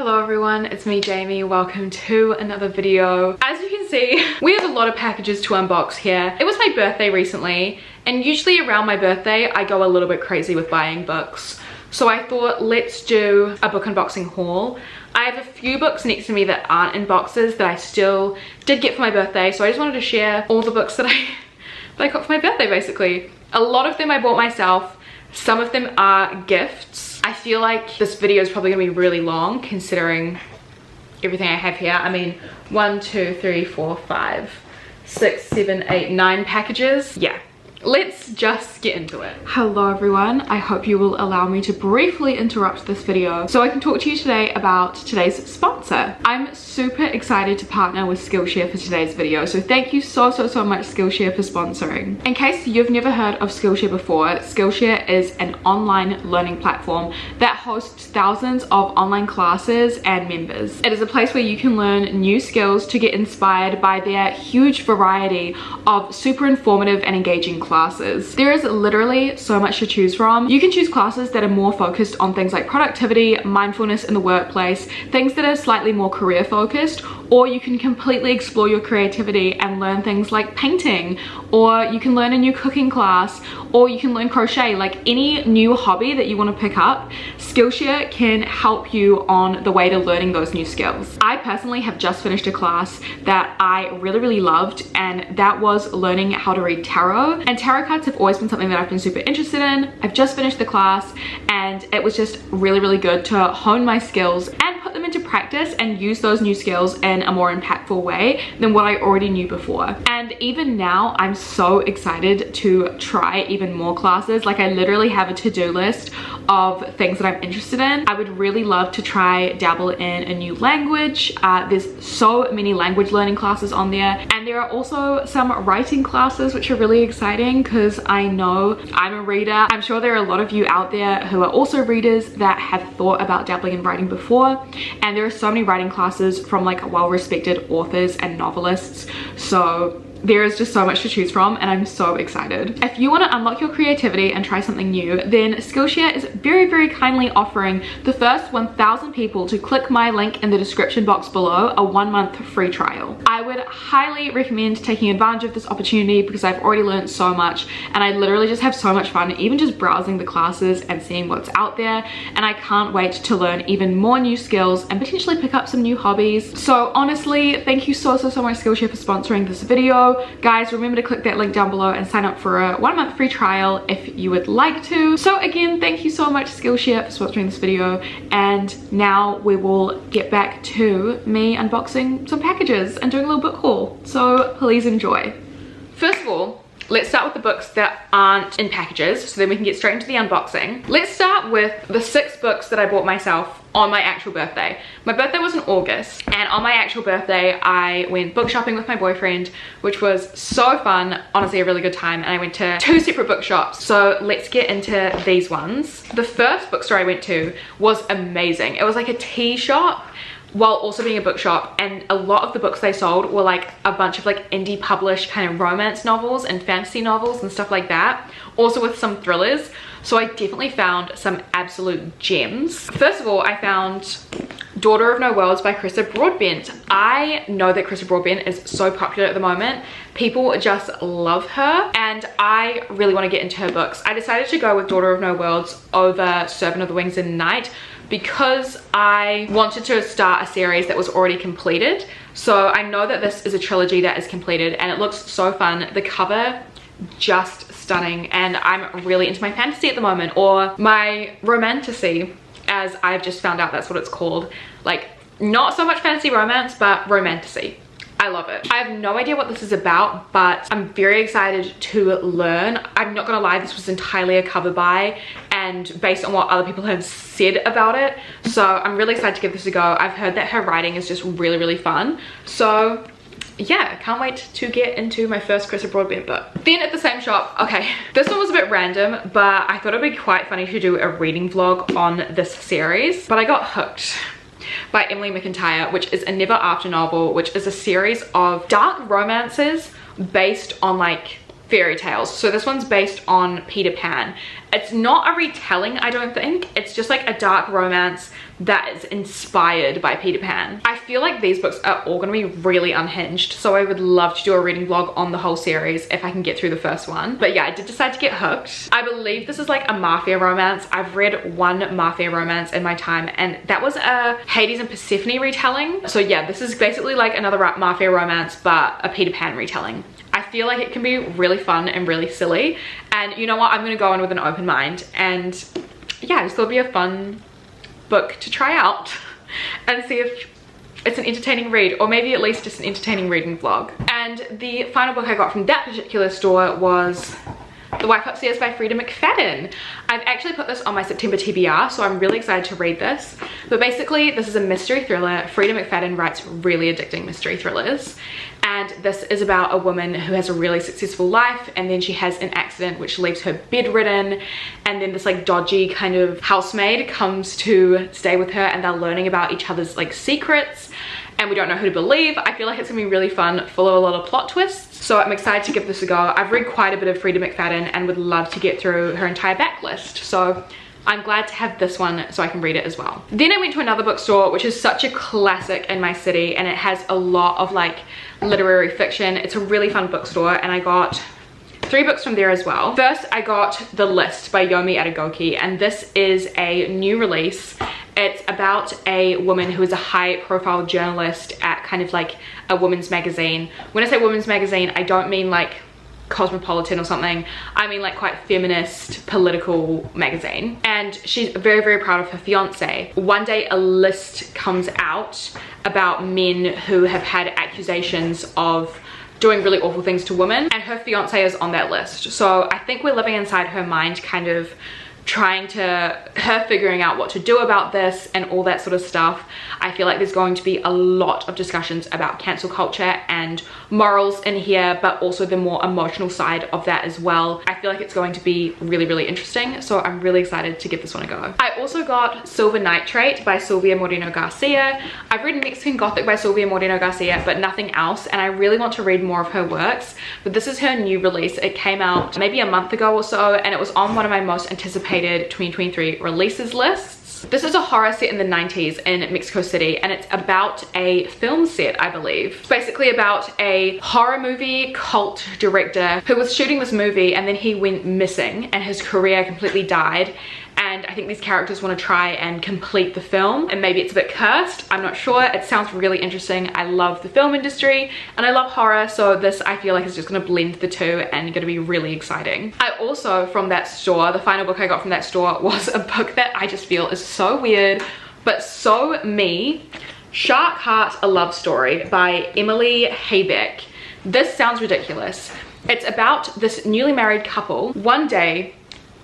Hello everyone, it's me Jamie. Welcome to another video. As you can see, we have a lot of packages to unbox here. It was my birthday recently, and usually around my birthday I go a little bit crazy with buying books. So I thought let's do a book unboxing haul. I have a few books next to me that aren't in boxes that I still did get for my birthday, so I just wanted to share all the books that I got for my birthday basically. A lot of them I bought myself. Some of them are gifts. I feel like this video is probably gonna be really long considering everything I have here. I mean, 1, 2, 3, 4, 5, 6, 7, 8, 9 packages. Yeah. Let's just get into it. Hello everyone, I hope you will allow me to briefly interrupt this video so I can talk to you today about today's sponsor. I'm super excited to partner with Skillshare for today's video, so thank you so much Skillshare for sponsoring. In case you've never heard of Skillshare before, Skillshare is an online learning platform that hosts thousands of online classes and members. It is a place where you can learn new skills to get inspired by their huge variety of super informative and engaging classes. There is literally so much to choose from. You can choose classes that are more focused on things like productivity, mindfulness in the workplace, things that are slightly more career focused, or you can completely explore your creativity and learn things like painting, or you can learn a new cooking class, or you can learn crochet. Like any new hobby that you want to pick up, Skillshare can help you on the way to learning those new skills. I personally have just finished a class that I really loved, and that was learning how to read tarot. And tarot cards have always been something that I've been super interested in. I've just finished the class and it was just really good to hone my skills and put them into practice and use those new skills in a more impactful way than what I already knew before. And even now I'm so excited to try even more classes. Like I literally have a to-do list of things that I'm interested in. I would really love to try dabble in a new language. There's so many language learning classes on there, and there are also some writing classes which are really exciting because I know I'm a reader. I'm sure there are a lot of you out there who are also readers that have thought about dabbling in writing before, and there are so many writing classes from like well-respected authors and novelists, so there is just so much to choose from and I'm so excited. If you want to unlock your creativity and try something new, then Skillshare is very kindly offering the first 1,000 people to click my link in the description box below a 1-month free trial. I would highly recommend taking advantage of this opportunity because I've already learned so much and I literally just have so much fun even just browsing the classes and seeing what's out there, and I can't wait to learn even more new skills and potentially pick up some new hobbies. So honestly, thank you so much Skillshare for sponsoring this video. Guys, remember to click that link down below and sign up for a 1-month free trial if you would like to. So again, thank you so much Skillshare for sponsoring this video, and now we will get back to me unboxing some packages and doing a little book haul, so please enjoy. First of all, let's start with the books that aren't in packages so then we can get straight into the unboxing. Let's start with the 6 books that I bought myself on my actual birthday. My birthday was in August, and on my actual birthday I went book shopping with my boyfriend, which was so fun, honestly a really good time, and I went to 2 separate bookshops. So let's get into these ones. The first bookstore I went to was amazing. It was like a tea shop while also being a bookshop, and a lot of the books they sold were like a bunch of like indie published kind of romance novels and fantasy novels and stuff like that, also with some thrillers. So I definitely found some absolute gems. First of all, I found Daughter of No Worlds by Krista Broadbent. I know that Krista Broadbent is so popular at the moment. People just love her, and I really want to get into her books. I decided to go with Daughter of No Worlds over Servant of the Wings and Night because I wanted to start a series that was already completed. So I know that this is a trilogy that is completed and it looks so fun. The cover, just stunning, and I'm really into my fantasy at the moment, or my romantasy, as I've just found out that's what it's called. Like, not so much fantasy romance, but romantasy. I love it. I have no idea what this is about, but I'm very excited to learn. I'm not gonna lie, this was entirely a cover buy and based on what other people have said about it. So I'm really excited to give this a go. I've heard that her writing is just really fun. So yeah, can't wait to get into my first Krista Broadbent book. Then at the same shop, okay, this one was a bit random, but I thought it'd be quite funny to do a reading vlog on this series, but I got hooked by Emily McIntyre, which is a never after novel, which is a series of dark romances based on like fairy tales. So this one's based on Peter Pan. It's not a retelling, I don't think. It's just like a dark romance that is inspired by Peter Pan. I feel like these books are all gonna be really unhinged, so I would love to do a reading vlog on the whole series if I can get through the first one. But yeah, I did decide to get hooked. I believe this is like a mafia romance. I've read one mafia romance in my time, and that was a Hades and Persephone retelling. So yeah, this is basically like another mafia romance, but a Peter Pan retelling. I feel like it can be really fun and really silly, and you know what, I'm gonna go in with an open mind, and yeah, I just thought it'd be a fun book to try out and see if it's an entertaining read, or maybe at least just an entertaining reading vlog. And the final book I got from that particular store was The Wife Upstairs by Frida McFadden. I've actually put this on my September TBR, so I'm really excited to read this. But basically, this is a mystery thriller. Frida McFadden writes really addicting mystery thrillers. And this is about a woman who has a really successful life, and then she has an accident which leaves her bedridden, and then this like dodgy kind of housemaid comes to stay with her, and they're learning about each other's like secrets, and we don't know who to believe. I feel like it's gonna be really fun, full of a lot of plot twists, so I'm excited to give this a go. I've read quite a bit of Frida McFadden and would love to get through her entire backlist, so I'm glad to have this one so I can read it as well. Then I went to another bookstore, which is such a classic in my city, and it has a lot of like literary fiction. It's a really fun bookstore, and I got 3 books from there as well. First, I got The List by Yomi Adegoke, and this is a new release. It's about a woman who is a high profile journalist at kind of like a women's magazine. When I say women's magazine, I don't mean like Cosmopolitan or something. I mean like quite feminist political magazine, and she's very, very proud of her fiance. One day a list comes out about men who have had accusations of doing really awful things to women, and her fiance is on that list. So I think we're living inside her mind, kind of her figuring out what to do about this and all that sort of stuff. I feel like there's going to be a lot of discussions about cancel culture and morals in here, but also the more emotional side of that as well. I feel like it's going to be really, really interesting, so I'm really excited to give this one a go. I also got Silver Nitrate by Silvia Moreno Garcia. I've read Mexican Gothic by Silvia Moreno Garcia, but nothing else, and I really want to read more of her works, but this is her new release. It came out maybe a month ago or so, and it was on one of my most anticipated 2023 releases lists. This is a horror set in the 90s in Mexico City, and it's about a film set, I believe. It's basically about a horror movie cult director who was shooting this movie, and then he went missing and his career completely died. And I think these characters want to try and complete the film, and maybe it's a bit cursed, I'm not sure. It sounds really interesting. I love the film industry and I love horror, so this I feel like is just going to blend the two and going to be really exciting. I also, from that store, the final book I got from that store was a book that I just feel is so weird but so me. Shark Heart: A Love Story by Emily Haybeck. This sounds ridiculous. It's about this newly married couple. One day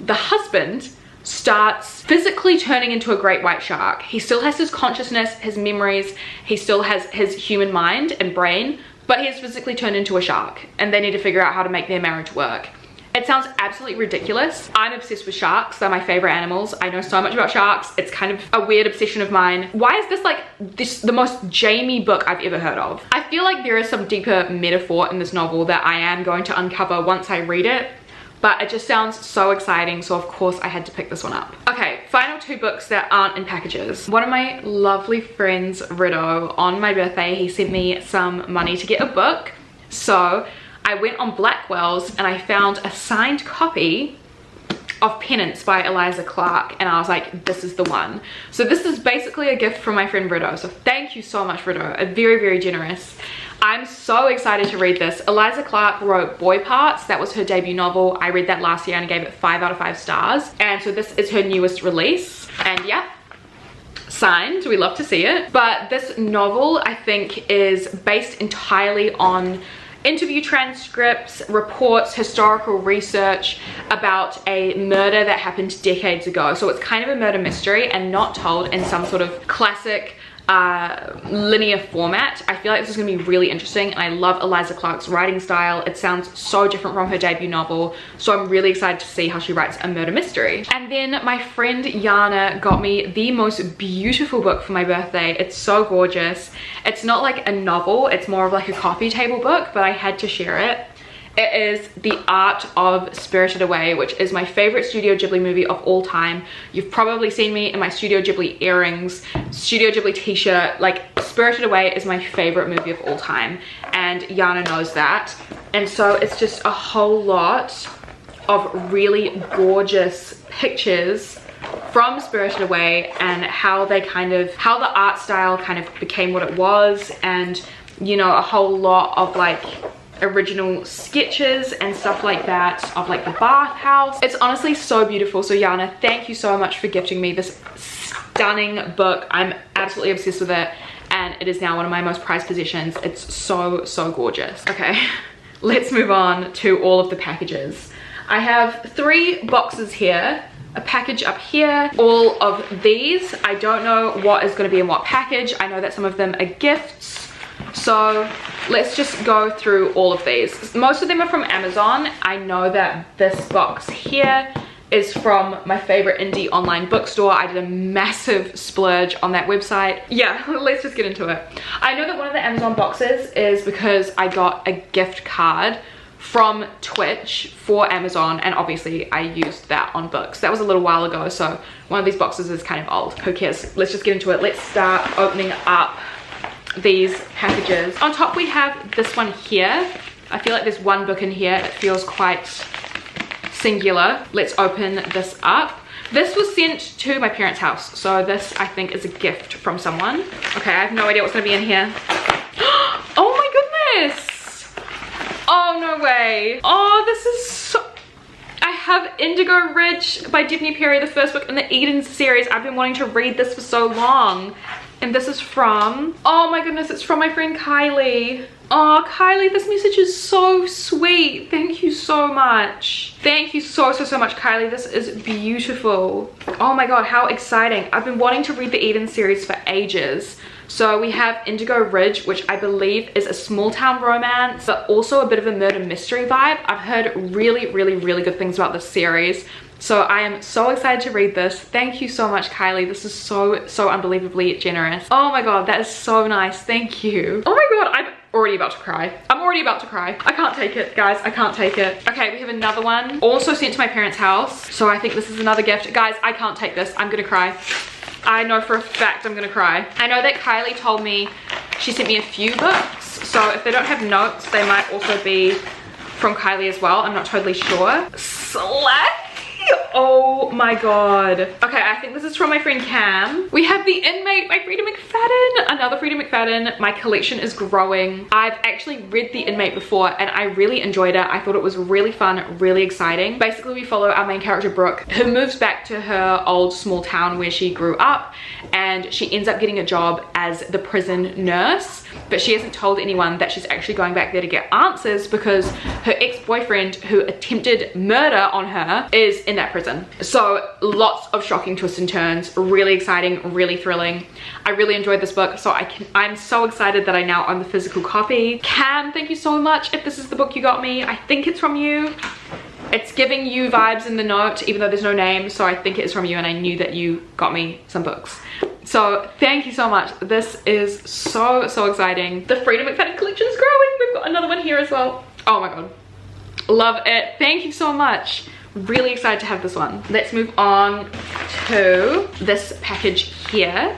the husband starts physically turning into a great white shark. He still has his consciousness, his memories, he still has his human mind and brain, but he has physically turned into a shark, and they need to figure out how to make their marriage work. It sounds absolutely ridiculous. I'm obsessed with sharks. They're my favorite animals. I know so much about sharks. It's kind of a weird obsession of mine. Why is this the most Jamie book I've ever heard of? I feel like there is some deeper metaphor in this novel that I am going to uncover once I read it, but it just sounds so exciting, so of course I had to pick this one up. Okay, final 2 books that aren't in packages. One of my lovely friends, Rido, on my birthday, he sent me some money to get a book. So I went on Blackwell's and I found a signed copy of Penance by Eliza Clark, and I was like, this is the one. So this is basically a gift from my friend Rido, so thank you so much, Rido. Very, very generous. I'm so excited to read this. Eliza Clark wrote Boy Parts. That was her debut novel. I read that last year and I gave it 5 out of 5 stars. And so this is her newest release. And yeah, signed. We love to see it. But this novel, I think, is based entirely on interview transcripts, reports, historical research about a murder that happened decades ago. So it's kind of a murder mystery and not told in some sort of classic linear format. I feel like this is gonna be really interesting, and I love Eliza Clark's writing style. It sounds so different from her debut novel, so I'm really excited to see how she writes a murder mystery. And then my friend Yana got me the most beautiful book for my birthday. It's so gorgeous. It's not like a novel, it's more of like a coffee table book, but I had to share it. It is The Art of Spirited Away, which is my favorite Studio Ghibli movie of all time. You've probably seen me in my Studio Ghibli earrings, Studio Ghibli t-shirt. Like, Spirited Away is my favorite movie of all time, and Yana knows that. And so it's just a whole lot of really gorgeous pictures from Spirited Away, and how the art style kind of became what it was, and you know, a whole lot of like original sketches and stuff like that of like the bathhouse. It's honestly so beautiful. So Yana, thank you so much for gifting me this stunning book. I'm absolutely obsessed with it, and it is now one of my most prized possessions. It's so gorgeous. Okay, let's move on to all of the packages. I have 3 boxes here, a package up here, all of these. I don't know what is going to be in what package. I know that some of them are gifts, so let's just go through all of these. Most of them are from Amazon. I know that this box here is from my favorite indie online bookstore. I did a massive splurge on that website. Yeah, let's just get into it. I know that one of the Amazon boxes is because I got a gift card from Twitch for Amazon, and obviously I used that on books. That was a little while ago, so one of these boxes is kind of old. Who cares? Let's just get into it. Let's start opening up these packages. On top we have this one here. I feel like there's one book in here. It feels quite singular. Let's open this up. This was sent to my parents' house, so this I think is a gift from someone. Okay, I have no idea what's gonna be in here. Oh my goodness! Oh, no way. Oh, this is so... I have Indigo Ridge by Daphne Perry, the first book in the Eden series. I've been wanting to read this for so long. And this is from... Oh my goodness, it's from my friend Kylie. Oh, Kylie, this message is so sweet. Thank you so much. Thank you so much, Kylie. This is beautiful. Oh my god, how exciting. I've been wanting to read the Eden series for ages. So we have Indigo Ridge, which I believe is a small town romance, but also a bit of a murder mystery vibe. I've heard really good things about this series. So I am so excited to read this. Thank you so much, Kylie. This is so unbelievably generous. Oh my god, that is so nice. Thank you. Oh my god, I'm already about to cry. I'm already about to cry. I can't take it, guys. I can't take it. Okay, we have another one. Also sent to my parents' house. So I think this is another gift. Guys, I can't take this. I'm gonna cry. I know for a fact I'm gonna cry. I know that Kylie told me she sent me a few books. So if they don't have notes, they might also be from Kylie as well. I'm not totally sure. Slay! Oh my god. Okay, I think this is from my friend Cam. We have The Inmate by Frida McFadden. Another Frida McFadden. My collection is growing. I've actually read The Inmate before and I really enjoyed it. I thought it was really fun, really exciting. Basically, we follow our main character Brooke, who moves back to her old small town where she grew up, and she ends up getting a job as the prison nurse, but she hasn't told anyone that she's actually going back there to get answers because her ex-boyfriend, who attempted murder on her, is in that prison. So lots of shocking twists and turns. Really exciting, really thrilling. I really enjoyed this book, so I'm so excited that I now own the physical copy. Cam, thank you so much. If this is the book you got me, I think it's from you. It's giving you vibes in the note, even though there's no name, so I think it is from you, and I knew that you got me some books. So thank you so much. This is so exciting. The Frida McFadden collection is growing. We've got another one here as well. Oh my god. Love it. Thank you so much. Really excited to have this one. Let's move on to this package here.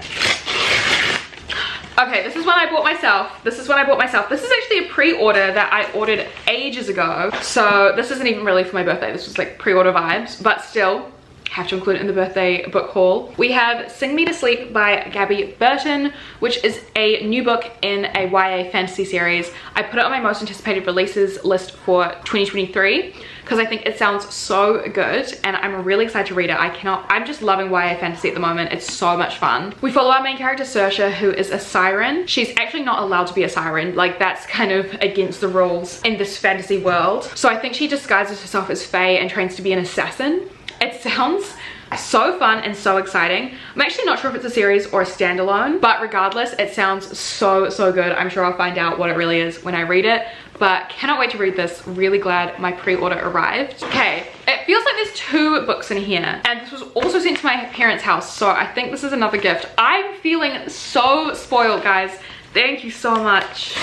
Okay, this is one I bought myself. This is actually a pre-order that I ordered ages ago. So this isn't even really for my birthday. This was like pre-order vibes, but still have to include it in the birthday book haul. We have Sing Me to Sleep by Gabby Burton, which is a new book in a YA fantasy series. I put it on my most anticipated releases list for 2023 because I think it sounds so good and I'm really excited to read it. I'm just loving YA fantasy at the moment. It's so much fun. We follow our main character Saoirse, who is a siren. She's actually not allowed to be a siren. Like, that's kind of against the rules in this fantasy world. So I think she disguises herself as Fae and trains to be an assassin. It sounds so fun and so exciting. I'm actually not sure if it's a series or a standalone, but regardless, it sounds so good. I'm sure I'll find out what it really is when I read it, but cannot wait to read this. Really glad my pre-order arrived. Okay, it feels like there's 2 books in here, and this was also sent to my parents' house, so I think this is another gift. I'm feeling so spoiled, guys. Thank you so much.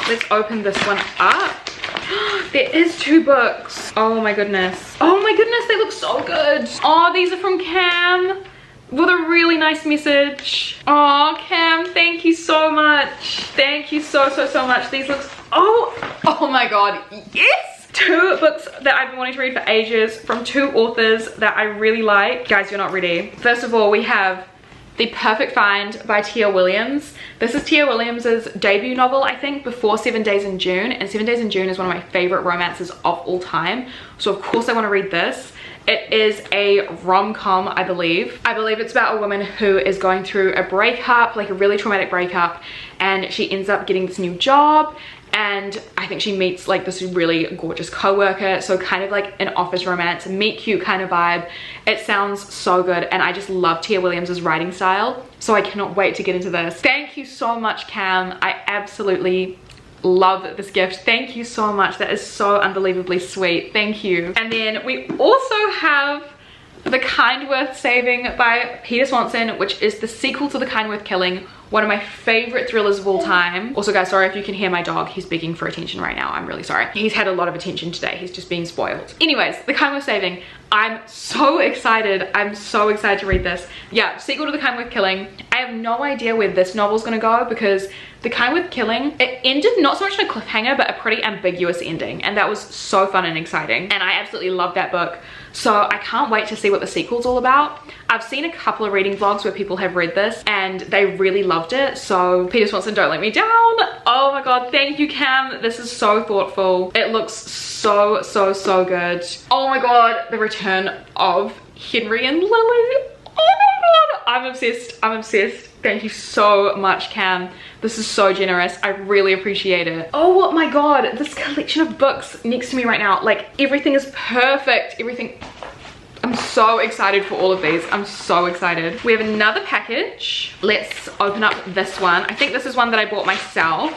Let's open this one up. There is 2 books. Oh my goodness. Oh my goodness, they look so good. Oh, these are from Cam with a really nice message. Oh, Cam, thank you so much. Thank you so much. These look, oh my god, yes! 2 books that I've been wanting to read for ages from 2 authors that I really like. Guys, you're not ready. First of all, we have The Perfect Find by Tia Williams. This is Tia Williams's debut novel, I think, before 7 Days in June, and 7 Days in June is one of my favorite romances of all time. So of course I want to read this. It is a rom-com, I believe. I believe it's about a woman who is going through a breakup, like a really traumatic breakup, and she ends up getting this new job, and I think she meets like this really gorgeous co-worker, so kind of like an office romance, meet cute kind of vibe. It sounds so good, and I just love Tia Williams's writing style, so I cannot wait to get into this. Thank you so much, Cam. I absolutely love this gift. Thank you so much. That is so unbelievably sweet. Thank you. And then we also have The Kind Worth Saving by Peter Swanson, which is the sequel to The Kind Worth Killing, one of my favorite thrillers of all time. Also guys, sorry if you can hear my dog. He's begging for attention right now. I'm really sorry. He's had a lot of attention today. He's just being spoiled. Anyways, The Kind Worth Saving. I'm so excited. I'm so excited to read this. Yeah, sequel to The Kind Worth Killing. I have no idea where this novel's gonna go because The Kind Worth Killing, it ended not so much on a cliffhanger, but a pretty ambiguous ending. And that was so fun and exciting. And I absolutely loved that book. So I can't wait to see what the sequel's all about. I've seen a couple of reading vlogs where people have read this and they really loved it. So Peter Swanson, don't let me down. Oh my god, thank you, Cam. This is so thoughtful. It looks so good. Oh my god, the return of Henry and Lily. Oh my god, I'm obsessed. I'm obsessed. Thank you so much, Cam. This is so generous. I really appreciate it. Oh my god, this collection of books next to me right now, like everything is perfect. Everything. I'm so excited for all of these. I'm so excited. We have another package. Let's open up this one. I think this is one that I bought myself,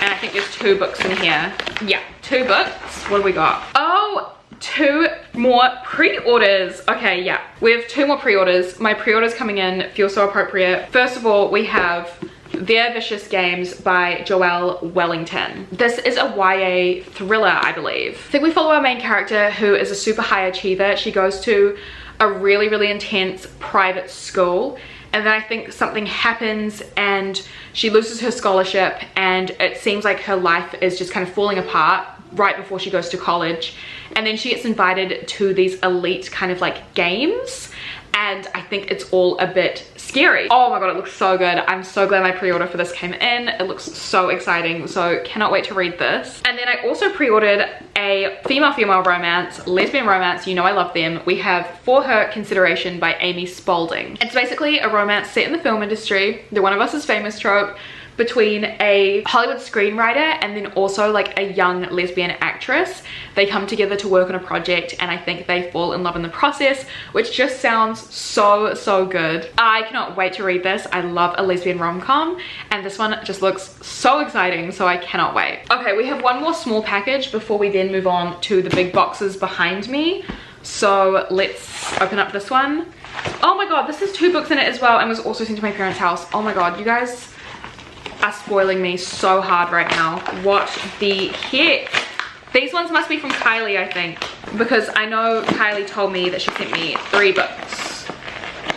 and I think there's 2 books in here. Yeah, 2 books. What do we got? Oh, 2 more pre-orders. Okay, yeah, we have 2 more pre-orders. My pre-orders coming in feel so appropriate. First of all, we have They're Vicious Games by Joelle Wellington. This is a YA thriller, I believe. I think we follow our main character who is a super high achiever. She goes to a really intense private school, and then I think something happens and she loses her scholarship, and it seems like her life is just kind of falling apart right before she goes to college. And then she gets invited to these elite kind of like games, and I think it's all a bit scary. Oh my god, it looks so good. I'm so glad my pre-order for this came in. It looks so exciting, so cannot wait to read this. And then I also pre-ordered a female romance, lesbian romance. You know I love them. We have For Her Consideration by Amy Spalding. It's basically a romance set in the film industry, the One of Us is Famous trope, between a Hollywood screenwriter and then also like a young lesbian actress. They come together to work on a project, and I think they fall in love in the process, which just sounds so good. I cannot wait to read this. I love a lesbian rom-com, and this one just looks so exciting, so I cannot wait. Okay, we have one more small package before we then move on to the big boxes behind me. So let's open up this one. Oh my god, this has 2 books in it as well, and was also sent to my parents' house. Oh my god, you guys are spoiling me so hard right now. What the heck? These ones must be from Kylie, I think, because I know Kylie told me that she sent me 3 books.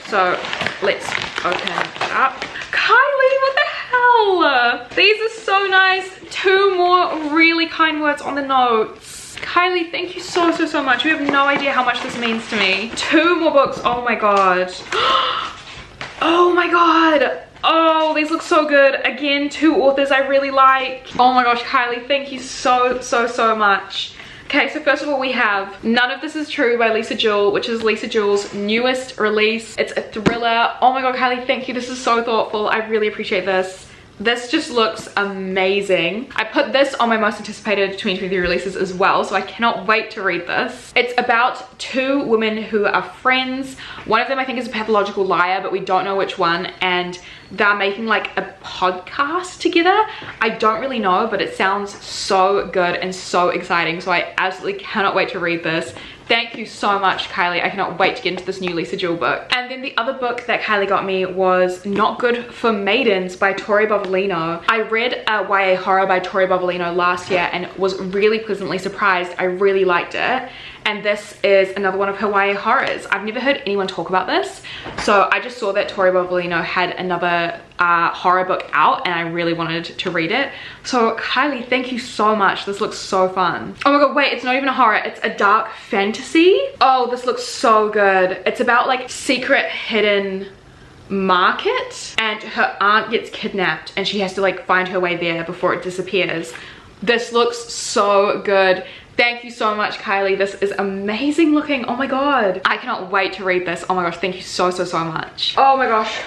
So let's open it up. Kylie, what the hell? These are so nice. 2 more really kind words on the notes. Kylie, thank you so much. You have no idea how much this means to me. 2 more books. Oh my god. Oh my god. Oh, these look so good. Again, 2 authors I really like. Oh my gosh, Kylie, thank you so much. Okay, so first of all, we have None of This Is True by Lisa Jewell, which is Lisa Jewell's newest release. It's a thriller. Oh my god, Kylie, thank you. This is so thoughtful. I really appreciate this. This just looks amazing. I put this on my most anticipated 2023 releases as well, so I cannot wait to read this. It's about 2 women who are friends. One of them I think is a pathological liar, but we don't know which one, and they're making like a podcast together. I don't really know, but it sounds so good and so exciting, so I absolutely cannot wait to read this. Thank you so much, Kylie. I cannot wait to get into this new Lisa Jewell book. And then the other book that Kylie got me was Not Good for Maidens by Tori Bovolino. I read YA horror by Tori Bovolino last year and was really pleasantly surprised. I really liked it. And this is another one of her YA horrors. I've never heard anyone talk about this. So I just saw that Tori Bovolino had another horror book out and I really wanted to read it. So Kylie, thank you so much. This looks so fun. Oh my god, wait, it's not even a horror. It's a dark fantasy. Oh, this looks so good. It's about like secret hidden market and her aunt gets kidnapped and she has to like find her way there before it disappears. This looks so good. Thank you so much, Kylie. This is amazing looking. Oh my god. I cannot wait to read this. Oh my gosh, thank you so much. Oh my gosh.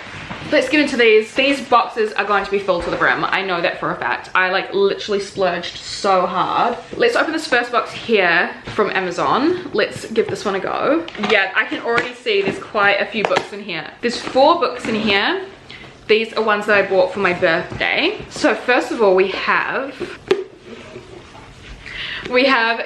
Let's get into these. These boxes are going to be full to the brim. I know that for a fact. I like literally splurged so hard. Let's open this first box here from Amazon. Let's give this one a go. Yeah, I can already see there's quite a few books in here. There's 4 books in here. These are ones that I bought for my birthday. So first of all, we have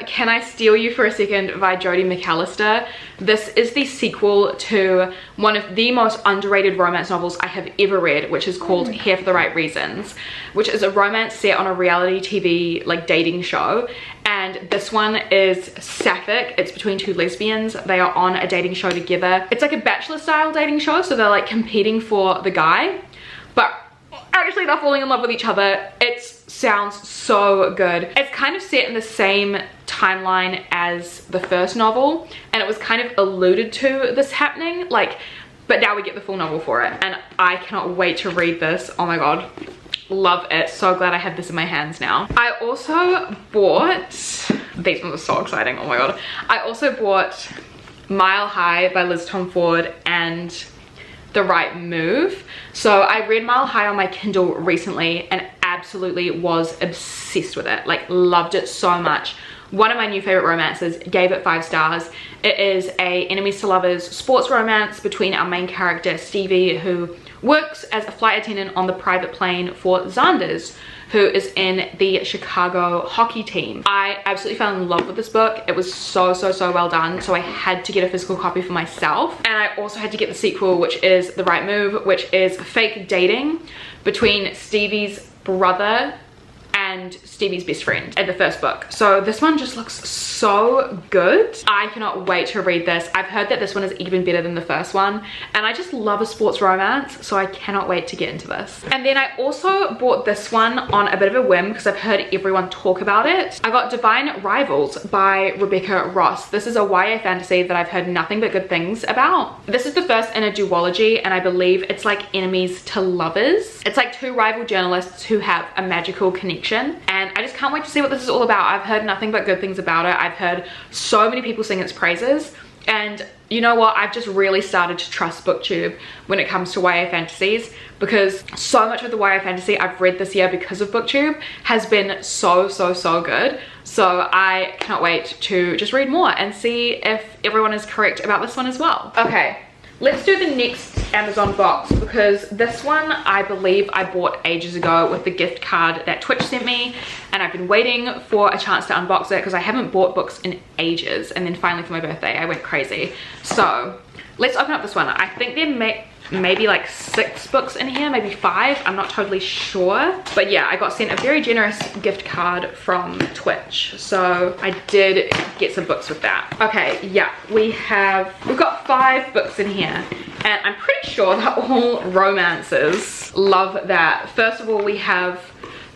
Can I Steal You for a Second by Jodi McAllister. This is the sequel to one of the most underrated romance novels I have ever read, which is called Here for the Right Reasons, which is a romance set on a reality TV like dating show. And this one is sapphic. It's between 2 lesbians. They are on a dating show together. It's like a bachelor style dating show, so they're like competing for the guy, but actually they're falling in love with each other. It sounds so good. It's kind of set in the same timeline as the first novel, and it was kind of alluded to this happening, like, but now we get the full novel for it, and I cannot wait to read this. Oh my god, love it. So glad I have this in my hands now. I also bought, these ones are so exciting, oh my god. I also bought Mile High by Liz Tom Ford and The Right Move. So I read Mile High on my Kindle recently and absolutely was obsessed with it, like loved it so much. One of my new favorite romances, gave it 5 stars. It is a enemies to lovers sports romance between our main character Stevie, who works as a flight attendant on the private plane for Xanders, who is in the Chicago hockey team. I absolutely fell in love with this book. It was so well done, so I had to get a physical copy for myself. And I also had to get the sequel, which is The Right Move, which is fake dating between Stevie's brother and Stevie's best friend in the first book. So this one just looks so good. I cannot wait to read this. I've heard that this one is even better than the first one, and I just love a sports romance, so I cannot wait to get into this. And then I also bought this one on a bit of a whim because I've heard everyone talk about it. I got Divine Rivals by Rebecca Ross. This is a YA fantasy that I've heard nothing but good things about. This is the first in a duology, and I believe it's like enemies to lovers. It's like 2 rival journalists who have a magical connection, and I just can't wait to see what this is all about. I've heard nothing but good things about it. I've heard so many people sing its praises, and you know what, I've just really started to trust BookTube when it comes to YA fantasies, because so much of the YA fantasy I've read this year because of BookTube has been so good. So I cannot wait to just read more and see if everyone is correct about this one as well. Okay, let's do the next Amazon box, because this one I believe I bought ages ago with the gift card that Twitch sent me, and I've been waiting for a chance to unbox it because I haven't bought books in ages, and then finally for my birthday I went crazy. So let's open up this one. I think there maybe like 6 books in here, maybe 5, I'm not totally sure, but yeah, I got sent a very generous gift card from Twitch, so I did get some books with that. Okay, yeah, we've got 5 books in here, and I'm pretty sure they're all romances. Love that. First of all, we have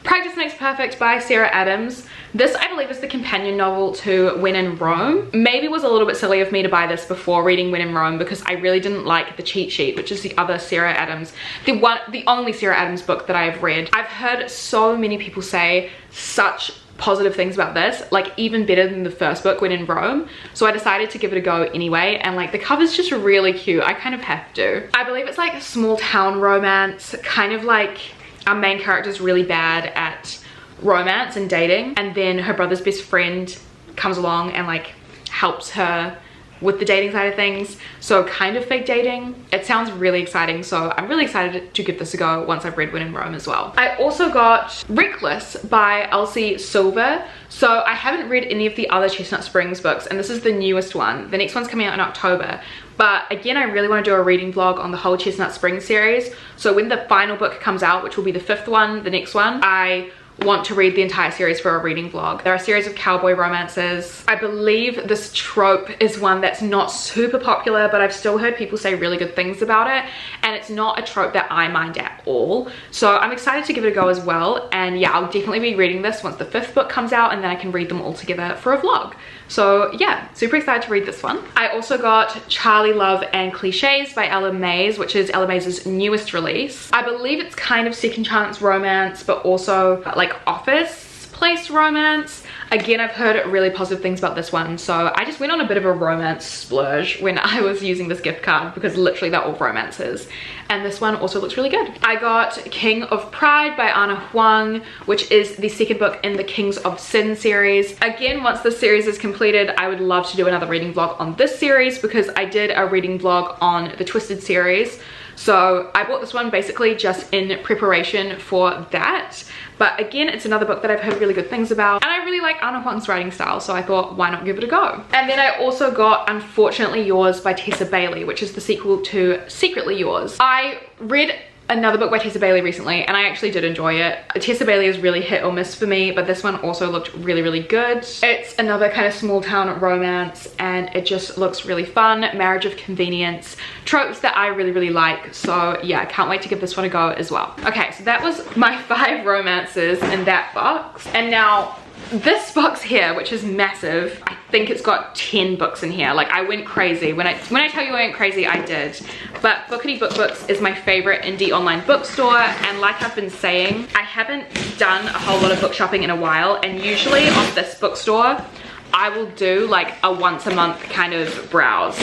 Practice Makes Perfect by Sarah Adams. This, I believe, is the companion novel to When in Rome. Maybe it was a little bit silly of me to buy this before reading When in Rome, because I really didn't like The Cheat Sheet, which is the other Sarah Adams, the only Sarah Adams book that I've read. I've heard so many people say such positive things about this, like even better than the first book, When in Rome. So I decided to give it a go anyway, and like the cover's just really cute. I kind of have to. I believe it's like a small town romance, kind of like our main character's really bad at romance and dating, and then her brother's best friend comes along and like helps her with the dating side of things, so kind of fake dating. It sounds really exciting, so I'm really excited to give this a go once I've read When in Rome as well. I also got Reckless by Elsie Silver. So I haven't read any of the other Chestnut Springs books, and this is the newest one. The next one's coming out in October. But again, I really want to do a reading vlog on the whole Chestnut Springs series. So when the final book comes out, which will be the 5th one, the next one, I want to read the entire series for a reading vlog. There are a series of cowboy romances. I believe this trope is one that's not super popular, but I've still heard people say really good things about it, and it's not a trope that I mind at all. So I'm excited to give it a go as well, and yeah, I'll definitely be reading this once the 5th book comes out, and then I can read them all together for a vlog. So yeah, super excited to read this one. I also got Charlie, Love and Cliches by Ella Mays, which is Ella Mays' newest release. I believe it's kind of second chance romance, but also like office place romance. Again, I've heard really positive things about this one, so I just went on a bit of a romance splurge when I was using this gift card, because literally they're all romances, and this one also looks really good. I got King of Pride by Ana Huang, which is the second book in the Kings of Sin series. Again, once this series is completed, I would love to do another reading vlog on this series, because I did a reading vlog on the Twisted series. So I bought this one basically just in preparation for that. But again, it's another book that I've heard really good things about, and I really like Ana Huang's writing style, so I thought, why not give it a go? And then I also got Unfortunately Yours by Tessa Bailey, which is the sequel to Secretly Yours. I read another book by Tessa Bailey recently, and I actually did enjoy it. Tessa Bailey is really hit or miss for me, but this one also looked really, really good. It's another kind of small town romance, and it just looks really fun. Marriage of convenience, tropes that I really, really like. So yeah, I can't wait to give this one a go as well. Okay, so that was my 5 romances in that box. And now this box here, which is massive, I think it's got 10 books in here. Like, I went crazy. When I tell you I went crazy, I did. But Bookity Book Books is my favorite indie online bookstore, and like I've been saying, I haven't done a whole lot of book shopping in a while, and usually on this bookstore, I will do like a once a month kind of browse.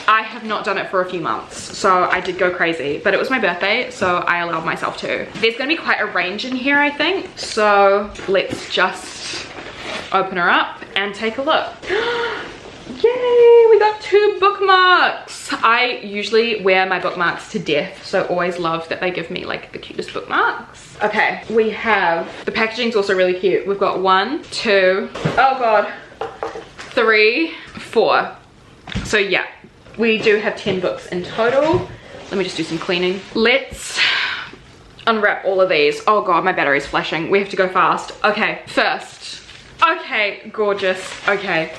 I have not done it for a few months, so I did go crazy, but it was my birthday, so I allowed myself to. There's gonna be quite a range in here, I think, so let's just open her up and take a look. Yay, we got 2 bookmarks. I usually wear my bookmarks to death, so always love that they give me like the cutest bookmarks. Okay, we have, the packaging's also really cute. We've got 1, 2, oh god, 3, 4. So yeah, we do have 10 books in total. Let me just do some cleaning. Let's unwrap all of these. Oh god, my battery's flashing. We have to go fast. Okay, first. Okay, gorgeous. Okay,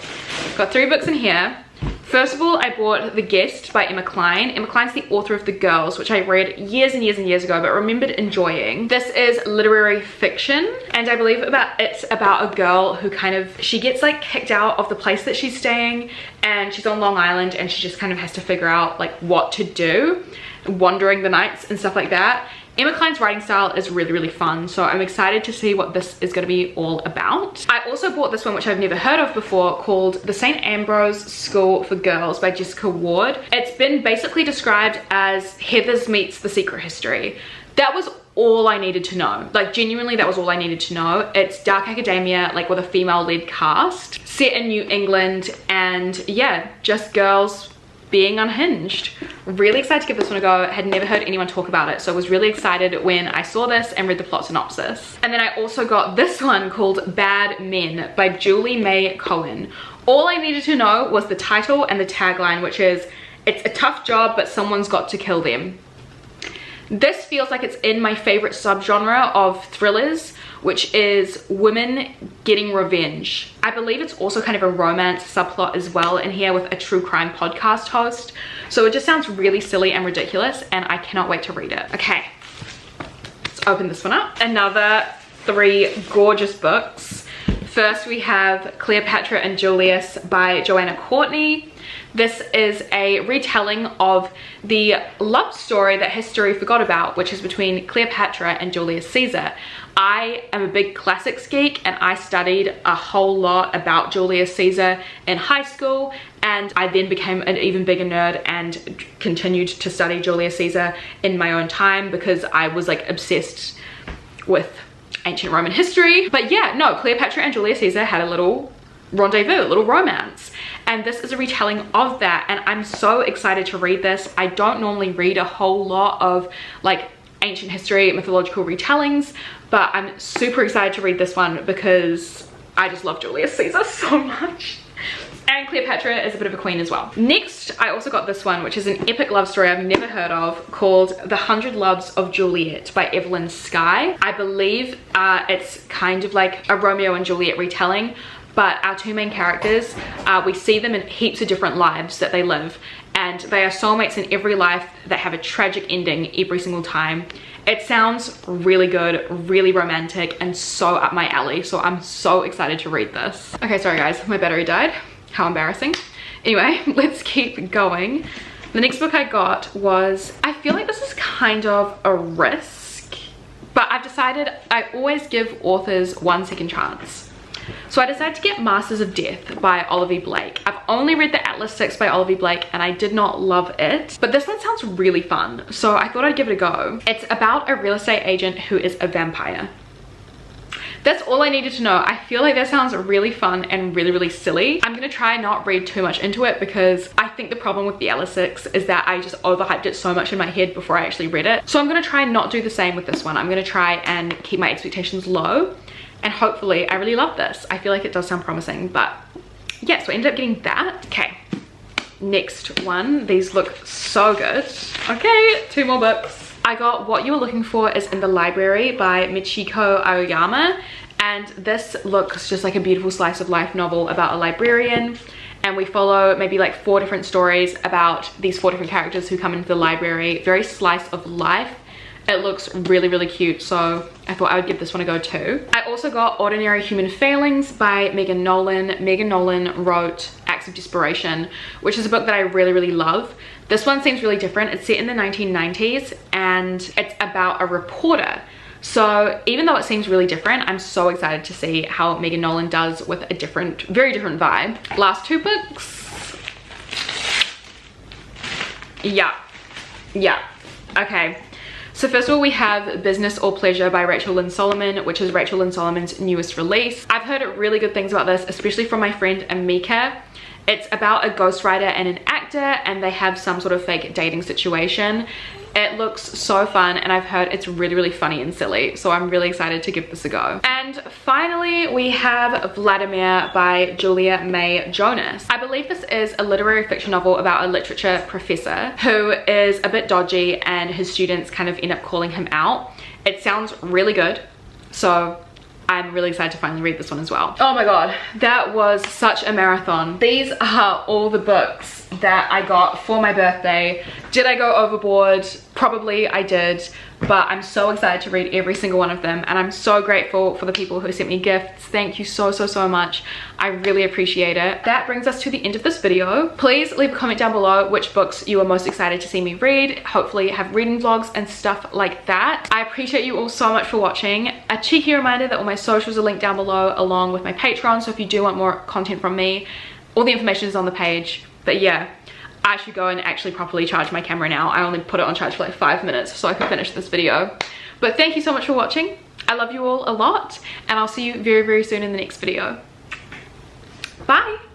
got 3 books in here. First of all, I bought The Guest by Emma Cline. Emma Cline's the author of The Girls, which I read years and years and years ago, but remembered enjoying. This is literary fiction, and I believe it's about a girl who she gets like kicked out of the place that she's staying, and she's on Long Island, and she just kind of has to figure out like what to do, wandering the nights and stuff like that. Emma Cline's writing style is really, really fun, so I'm excited to see what this is going to be all about. I also bought this one, which I've never heard of before, called The St. Ambrose School for Girls by Jessica Ward. It's been basically described as Heathers meets The Secret History. That was all I needed to know. Like, genuinely, that was all I needed to know. It's dark academia, like with a female-led cast, set in New England, and yeah, just girls being unhinged. Really excited to give this one a go. Had never heard anyone talk about it, so I was really excited when I saw this and read the plot synopsis. And then I also got this one called Bad Men by Julie May Cohen. All I needed to know was the title and the tagline, which is, it's a tough job, but someone's got to kill them. This feels like it's in my favorite subgenre of thrillers, which is women getting revenge. I believe it's also kind of a romance subplot as well in here with a true crime podcast host. So it just sounds really silly and ridiculous, and I cannot wait to read it. Okay, let's open this one up. Another 3 gorgeous books. First we have Cleopatra and Julius by Joanna Courtney. This is a retelling of the love story that history forgot about, which is between Cleopatra and Julius Caesar. I am a big classics geek, and I studied a whole lot about Julius Caesar in high school, and I then became an even bigger nerd and continued to study Julius Caesar in my own time because I was like obsessed with ancient Roman history. But yeah, no, Cleopatra and Julius Caesar had a little rendezvous, a little romance. and this is a retelling of that, and I'm so excited to read this. I don't normally read a whole lot of like ancient history, mythological retellings, but I'm super excited to read this one because I just love Julius Caesar so much. And Cleopatra is a bit of a queen as well. Next, I also got this one, which is an epic love story I've never heard of, called The 100 Loves of Juliet by Evelyn Skye. I believe it's kind of like a Romeo and Juliet retelling, but our two main characters, we see them in heaps of different lives that they live, and they are soulmates in every life that have a tragic ending every single time. It sounds really good, really romantic, and so up my alley, so I'm so excited to read this. Okay, sorry guys, my battery died. How embarrassing. Anyway, let's keep going. The next book I got was, I feel like this is kind of a risk, but I've decided I always give authors one second chance. So I decided to get Masters of Death by Oliver Blake. I've only read the Atlas 6 by Oliver Blake and I did not love it, but this one sounds really fun, so I thought I'd give it a go. It's about a real estate agent who is a vampire. That's all I needed to know. I feel like that sounds really fun and really, really silly. I'm gonna try and not read too much into it because I think the problem with the Atlas 6 is that I just overhyped it so much in my head before I actually read it. So I'm gonna try and not do the same with this one. I'm gonna try and keep my expectations low, and hopefully I really love this. I feel like it does sound promising, but yeah, so I ended up getting that. Okay, next one. These look so good. Okay, 2 more books. I got What You Were Looking For Is in the Library by Michiko Aoyama, and this looks just like a beautiful slice of life novel about a librarian, and we follow maybe like 4 different stories about these 4 different characters who come into the library. Very slice of life. It looks really, really cute, so I thought I would give this one a go too. I also got Ordinary Human Failings by Megan Nolan. Megan Nolan wrote Acts of Desperation, which is a book that I really, really love. This one seems really different. It's set in the 1990s and it's about a reporter. So even though it seems really different, I'm so excited to see how Megan Nolan does with a different, very different vibe. Last 2 books. Yeah. Okay. So first of all, we have Business or Pleasure by Rachel Lynn Solomon, which is Rachel Lynn Solomon's newest release. I've heard really good things about this, especially from my friend Amika. It's about a ghostwriter and an actor, and they have some sort of fake dating situation. It looks so fun, and I've heard it's really, really funny and silly, so I'm really excited to give this a go. And finally, we have Vladimir by Julia May Jonas. I believe this is a literary fiction novel about a literature professor who is a bit dodgy, and his students kind of end up calling him out. It sounds really good, so I'm really excited to finally read this one as well. Oh my god, that was such a marathon. These are all the books that I got for my birthday. Did I go overboard? Probably I did, but I'm so excited to read every single one of them, and I'm so grateful for the people who sent me gifts. Thank you so much. I really appreciate it. That brings us to the end of this video. Please leave a comment down below which books you are most excited to see me read. Hopefully have reading vlogs and stuff like that. I appreciate you all so much for watching. A cheeky reminder that all my socials are linked down below along with my Patreon, so if you do want more content from me, all the information is on the page. But yeah, I should go and actually properly charge my camera now. I only put it on charge for like 5 minutes so I could finish this video. But thank you so much for watching. I love you all a lot, and I'll see you very, very soon in the next video. Bye!